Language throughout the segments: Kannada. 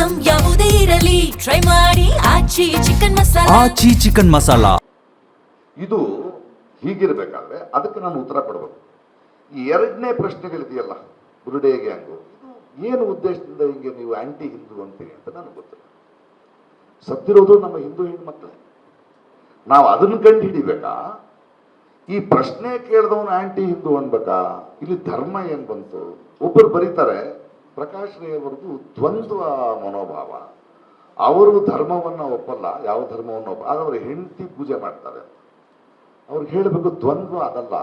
ಐಟಂ ಯಾವುದೇ ಇರಲಿ ಟ್ರೈ ಮಾಡಿ ಆಚಿ ಚಿಕನ್ ಮಸಾಲಾ. ಇದು ಹೀಗಿರಬೇಕಾದ್ರೆ ಅದಕ್ಕೆ ನಾನು ಉತ್ತರ ಕೊಡಬೇಕು. ಈ ಎರಡನೇ ಪ್ರಶ್ನೆಗಳಿದೆಯಲ್ಲ, ಬುರುಡೆ ಗ್ಯಾಂಗು, ಇದು ಏನು ಉದ್ದೇಶದಿಂದ ಹಿಂಗೆ ನೀವು ಆಂಟಿ ಹಿಂದೂ ಅಂತೀರಿ ಅಂತ ನನಗೆ ಗೊತ್ತಿಲ್ಲ. ಸತ್ತಿರೋದು ನಮ್ಮ ಹಿಂದೂ ಹೆಣ್ಮಕ್ಳೇ. ನಾವು ಅದನ್ನು ಕಂಡು ಹಿಡಿಬೇಕಾ? ಈ ಪ್ರಶ್ನೆ ಕೇಳಿದವನು ಆಂಟಿ ಹಿಂದೂ ಅನ್ಬೇಕಾ? ಇಲ್ಲಿ ಧರ್ಮ ಏನ್ ಬಂತು? ಒಬ್ಬರು ಬರೀತಾರೆ, ಪ್ರಕಾಶ್ ರೈ ಅವರದು ದ್ವಂದ್ವ ಮನೋಭಾವ. ಅವರು ಧರ್ಮವನ್ನ ಒಪ್ಪಲ್ಲ, ಯಾವ ಧರ್ಮವನ್ನು ಒಪ್ಪ, ಆದ್ರೆ ಅವ್ರ ಹೆಂಡತಿ ಪೂಜೆ ಮಾಡ್ತಾರೆ. ಅವ್ರಿಗೆ ಹೇಳಬೇಕು ದ್ವಂದ್ವ ಅದಲ್ಲ.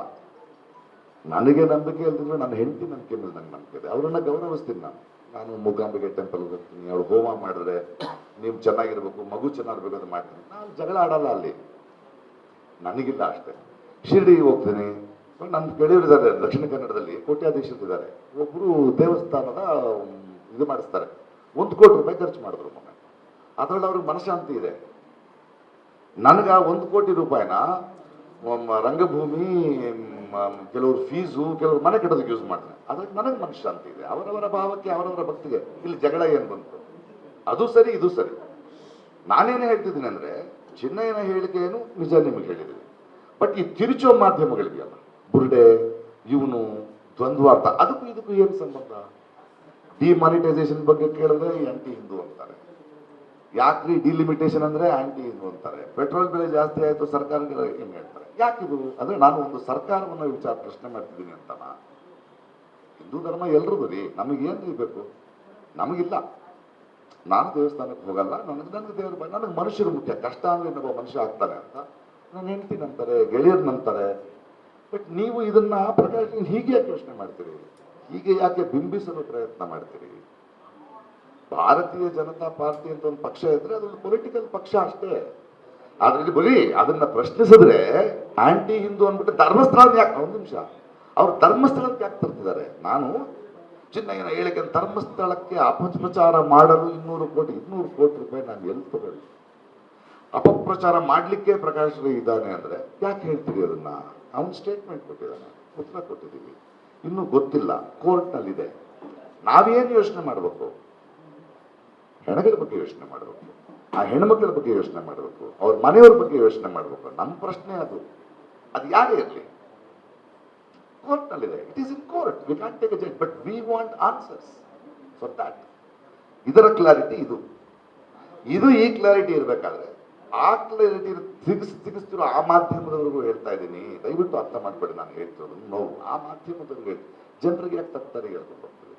ನನಗೆ ನಂಬಿಕೆ ಇಲ್ದಿದ್ರೆ ನನ್ನ ಹೆಂಡತಿ ನಂಬಿಕೆ ಮೇಲೆ ನಂಗೆ ನಂಬಿಕೆ ಇದೆ, ಅವರನ್ನ ಗೌರವಿಸ್ತೀನಿ. ನಾನು ಮೂಕಾಂಬಿಕೆ ಟೆಂಪಲ್ ಹೋಗ್ತೀನಿ, ಅವಳು ಹೋಮ ಮಾಡಿದ್ರೆ ನೀವು ಚೆನ್ನಾಗಿರ್ಬೇಕು, ಮಗು ಚೆನ್ನಾಗಿರ್ಬೇಕು ಅಂತ ಮಾಡ್ತೀನಿ. ನಾನು ಜಗಳ ಆಡಲ್ಲ ಅಲ್ಲಿ, ನನಗಿಲ್ಲ ಅಷ್ಟೇ. ಶಿರ್ಡಿಗೆ ಹೋಗ್ತೀನಿ, ನನ್ನ ಗೆಳೆಯರಿದ್ದಾರೆ ದಕ್ಷಿಣ ಕನ್ನಡದಲ್ಲಿ, ಕೋಟ್ಯಾಧೀಶರಿದ್ದಾರೆ. ಒಬ್ಬರು ದೇವಸ್ಥಾನದ ಇದು ಮಾಡಿಸ್ತಾರೆ, 1 ಕೋಟಿ ರೂಪಾಯಿ ಖರ್ಚು ಮಾಡಿದ್ರು ಮೊನ್ನೆ. ಅದರಲ್ಲಿ ಅವ್ರಿಗೆ ಮನಃಶಾಂತಿ ಇದೆ. ನನಗ 1 ಕೋಟಿ ರೂಪಾಯಿನ ರಂಗಭೂಮಿ, ಕೆಲವರು ಫೀಸು, ಕೆಲವರು ಮನೆ ಕಟ್ಟೋದಕ್ಕೆ ಯೂಸ್ ಮಾಡ್ತಾರೆ. ಅದ್ರಲ್ಲಿ ನನಗೆ ಮನಃಶಾಂತಿ ಇದೆ. ಅವರವರ ಭಾವಕ್ಕೆ, ಅವರವರ ಭಕ್ತಿಗೆ ಇಲ್ಲಿ ಜಗಳ ಏನು ಬಂತು? ಅದು ಸರಿ, ಇದು ಸರಿ. ನಾನೇನು ಹೇಳ್ತಿದ್ದೀನಿ ಅಂದ್ರೆ, ಚಿನ್ನಯ್ಯನ ಹೇಳಿಕೆಯನ್ನು ನಿಜ ನಿಮಗೆ ಹೇಳಿದ್ದೀನಿ. ಬಟ್ ಈ ತಿರುಚೋ ಮಾಧ್ಯಮಗಳಿದೆಯಲ್ಲ, ಬುರುಡೆ, ಇವನು ದ್ವಂದ್ವಾರ್ಥ, ಅದಕ್ಕೂ ಇದಕ್ಕೂ ಏನು ಸಂಬಂಧ? ಡಿಮಾನಿಟೈಸೇಷನ್ ಬಗ್ಗೆ ಕೇಳಿದ್ರೆ ಆಂಟಿ ಹಿಂದೂ ಅಂತಾರೆ, ಯಾಕ್ರಿ ಡಿಲಿಮಿಟೇಷನ್ ಅಂದ್ರೆ ಆಂಟಿ ಹಿಂದೂ ಅಂತಾರೆ, ಪೆಟ್ರೋಲ್ ಬೆಲೆ ಜಾಸ್ತಿ ಆಯ್ತು ಸರ್ಕಾರಕ್ಕೆ ಏನು ಹೇಳ್ತಾರೆ. ಯಾಕಿದು ಅಂದ್ರೆ, ನಾನು ಒಂದು ಸರ್ಕಾರವನ್ನು ವಿಚಾರ ಪ್ರಶ್ನೆ ಮಾಡ್ತಿದ್ದೀನಿ ಅಂತನಾ? ಹಿಂದೂ ಧರ್ಮ ಎಲ್ರಿಗೂ ರೀ, ನಮಗೇನು ಬೇಕು? ನಮಗಿಲ್ಲ. ನಾನು ದೇವಸ್ಥಾನಕ್ಕೆ ಹೋಗಲ್ಲ, ನನಗೆ ದೇವ್ರ, ನನಗೆ ಮನುಷ್ಯರು ಮುಖ್ಯ. ಕಷ್ಟ ಅಂದ್ರೆ ಇನ್ನೊಬ್ಬ ಮನುಷ್ಯ ಆಗ್ತಾನೆ ಅಂತ ನಾನು ಹೆಂಡ್ತಿ ನಂಬ್ತಾರೆ, ಗೆಳೆಯರು ನಂಬ್ತಾರೆ. ಬಟ್ ನೀವು ಇದನ್ನ ಪ್ರಕಾಶ್ ಹೀಗೆ ಯಾಕೆ ಯೋಚನೆ ಮಾಡ್ತೀರಿ? ಹೀಗೆ ಯಾಕೆ ಬಿಂಬಿಸಲು ಪ್ರಯತ್ನ ಮಾಡ್ತೀರಿ? ಭಾರತೀಯ ಜನತಾ ಪಾರ್ಟಿ ಅಂತ ಒಂದು ಪಕ್ಷ ಇದ್ರೆ ಅದೊಂದು ಪೊಲಿಟಿಕಲ್ ಪಕ್ಷ ಅಷ್ಟೇ. ಅದ್ರಲ್ಲಿ ಬರೀ ಅದನ್ನ ಪ್ರಶ್ನಿಸಿದ್ರೆ ಆಂಟಿ ಹಿಂದೂ ಅಂದ್ಬಿಟ್ಟು ಧರ್ಮಸ್ಥಳ ಯಾಕೆ, ಒಂದು ನಿಮಿಷ, ಅವ್ರು ಧರ್ಮಸ್ಥಳಕ್ಕೆ ಯಾಕೆ ತರ್ತಿದ್ದಾರೆ? ನಾನು ಚಿನ್ನಯ್ಯನ ಹೇಳಿಕೆ ಧರ್ಮಸ್ಥಳಕ್ಕೆ ಅಪಪ್ರಚಾರ ಮಾಡಲು 200 ಕೋಟಿ ರೂಪಾಯಿ ನಾನು ಎಲ್ಲಿ ತಗೊಳ್ಳಿ? ಅಪಪ್ರಚಾರ ಮಾಡ್ಲಿಕ್ಕೆ ಪ್ರಕಾಶ್ ರೈ ಇದ್ದಾನೆ ಅಂದ್ರೆ ಯಾಕೆ ಹೇಳ್ತೀರಿ ಅದನ್ನ? ಅವನು ಸ್ಟೇಟ್ಮೆಂಟ್ ಕೊಟ್ಟಿದ್ದಾನೆ, ಉತ್ತರ ಕೊಟ್ಟಿದ್ದೀವಿ, ಇನ್ನೂ ಗೊತ್ತಿಲ್ಲ, ಕೋರ್ಟ್ನಲ್ಲಿದೆ. ನಾವೇನು ಯೋಚನೆ ಮಾಡಬೇಕು? ಹೆಣಗಳ ಬಗ್ಗೆ ಯೋಚನೆ ಮಾಡಬೇಕು, ಆ ಹೆಣ್ಮಕ್ಳ ಬಗ್ಗೆ ಯೋಚನೆ ಮಾಡಬೇಕು, ಅವ್ರ ಮನೆಯವ್ರ ಬಗ್ಗೆ ಯೋಚನೆ ಮಾಡಬೇಕು. ನಮ್ಮ ಪ್ರಶ್ನೆ ಅದು ಯಾರೇ ಇರಲಿ, ಕೋರ್ಟ್ನಲ್ಲಿದೆ. It is in court, we can take a judge, but we want answers for that. ಇದರ ಕ್ಲಾರಿಟಿ ಇದು. ಈ ಕ್ಲಾರಿಟಿ ಇರಬೇಕಾದ್ರೆ ಆ ಕ್ಲಾರಿಟಿ ಸಿಗಿಸ್ತಿರೋ ಆ ಮಾಧ್ಯಮದವರೆಗೂ ಹೇಳ್ತಾ ಇದ್ದೀನಿ, ದಯವಿಟ್ಟು ಅರ್ಥ ಮಾಡ್ಬೇಡಿ ನಾನು ಹೇಳ್ತಿರೋದು ನೋವು. ಆ ಮಾಧ್ಯಮದವ್ರಿಗೆ ಜನರಿಗೆ ಯಾಕೆ ತಪ್ಪಾಗಿ ಹೇಳ್ಕೊಂಡು ಹೋಗ್ತದೆ?